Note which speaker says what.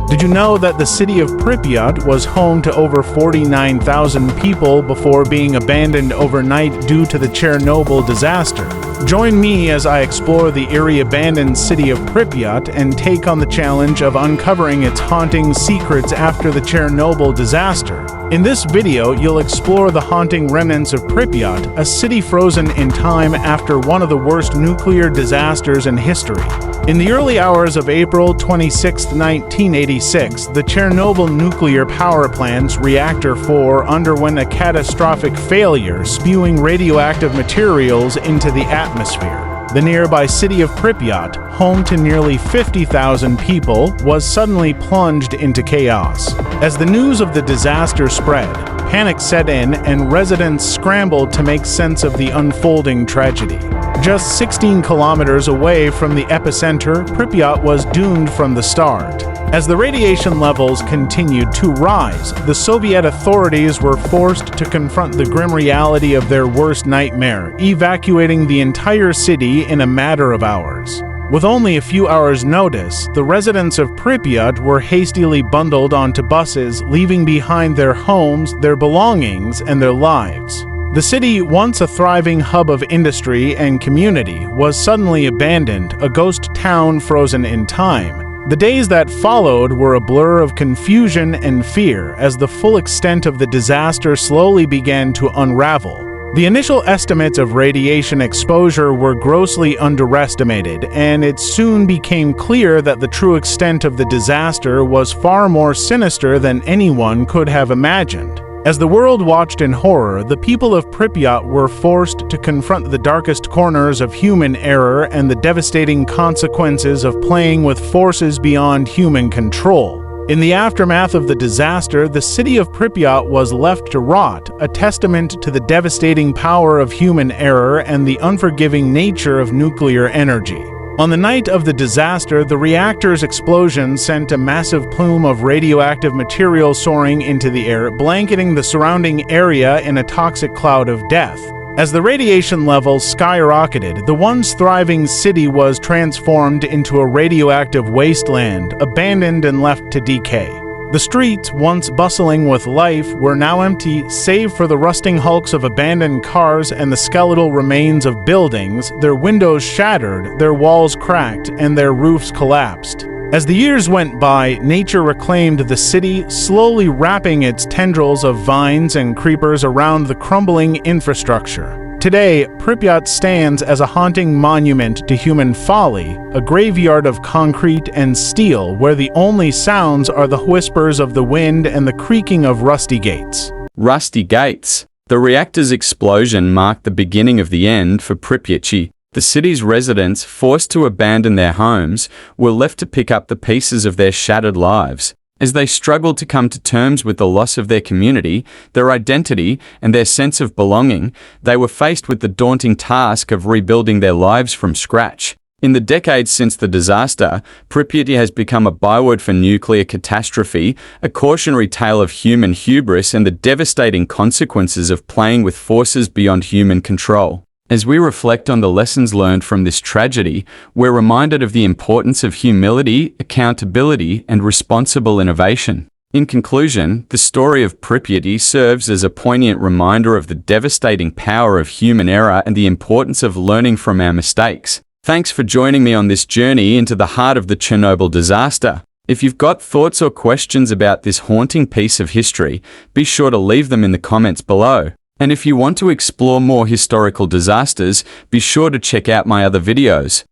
Speaker 1: Did you know that the city of Pripyat was home to over 49,000 people before being abandoned overnight due to the Chernobyl disaster? Join me as I explore the eerie abandoned city of Pripyat and take on the challenge of uncovering its haunting secrets after the Chernobyl disaster. In this video, you'll explore the haunting remnants of Pripyat, a city frozen in time after one of the worst nuclear disasters in history. In the early hours of April 26, 1986, the Chernobyl Nuclear Power Plant's Reactor 4 underwent a catastrophic failure, spewing radioactive materials into the atmosphere. The nearby city of Pripyat, home to nearly 50,000 people, was suddenly plunged into chaos. As the news of the disaster spread, panic set in and residents scrambled to make sense of the unfolding tragedy. Just 16 kilometers away from the epicenter, Pripyat was doomed from the start. As the radiation levels continued to rise, the Soviet authorities were forced to confront the grim reality of their worst nightmare, evacuating the entire city in a matter of hours. With only a few hours' notice, the residents of Pripyat were hastily bundled onto buses, leaving behind their homes, their belongings, and their lives. The city, once a thriving hub of industry and community, was suddenly abandoned, a ghost town frozen in time. The days that followed were a blur of confusion and fear as the full extent of the disaster slowly began to unravel. The initial estimates of radiation exposure were grossly underestimated, and it soon became clear that the true extent of the disaster was far more sinister than anyone could have imagined. As the world watched in horror, the people of Pripyat were forced to confront the darkest corners of human error and the devastating consequences of playing with forces beyond human control. In the aftermath of the disaster, the city of Pripyat was left to rot, a testament to the devastating power of human error and the unforgiving nature of nuclear energy. On the night of the disaster, the reactor's explosion sent a massive plume of radioactive material soaring into the air, blanketing the surrounding area in a toxic cloud of death. As the radiation levels skyrocketed, the once thriving city was transformed into a radioactive wasteland, abandoned and left to decay. The streets, once bustling with life, were now empty save for the rusting hulks of abandoned cars and the skeletal remains of buildings, their windows shattered, their walls cracked, and their roofs collapsed. As the years went by, nature reclaimed the city, slowly wrapping its tendrils of vines and creepers around the crumbling infrastructure. Today, Pripyat stands as a haunting monument to human folly, a graveyard of concrete and steel where the only sounds are the whispers of the wind and the creaking of rusty gates.
Speaker 2: Rusty gates. The reactor's explosion marked the beginning of the end for Pripyat. The city's residents, forced to abandon their homes, were left to pick up the pieces of their shattered lives. As they struggled to come to terms with the loss of their community, their identity, and their sense of belonging, they were faced with the daunting task of rebuilding their lives from scratch. In the decades since the disaster, Pripyat has become a byword for nuclear catastrophe, a cautionary tale of human hubris and the devastating consequences of playing with forces beyond human control. As we reflect on the lessons learned from this tragedy, we're reminded of the importance of humility, accountability, and responsible innovation. In conclusion, the story of Pripyat serves as a poignant reminder of the devastating power of human error and the importance of learning from our mistakes. Thanks for joining me on this journey into the heart of the Chernobyl disaster. If you've got thoughts or questions about this haunting piece of history, be sure to leave them in the comments below. And if you want to explore more historical disasters, be sure to check out my other videos.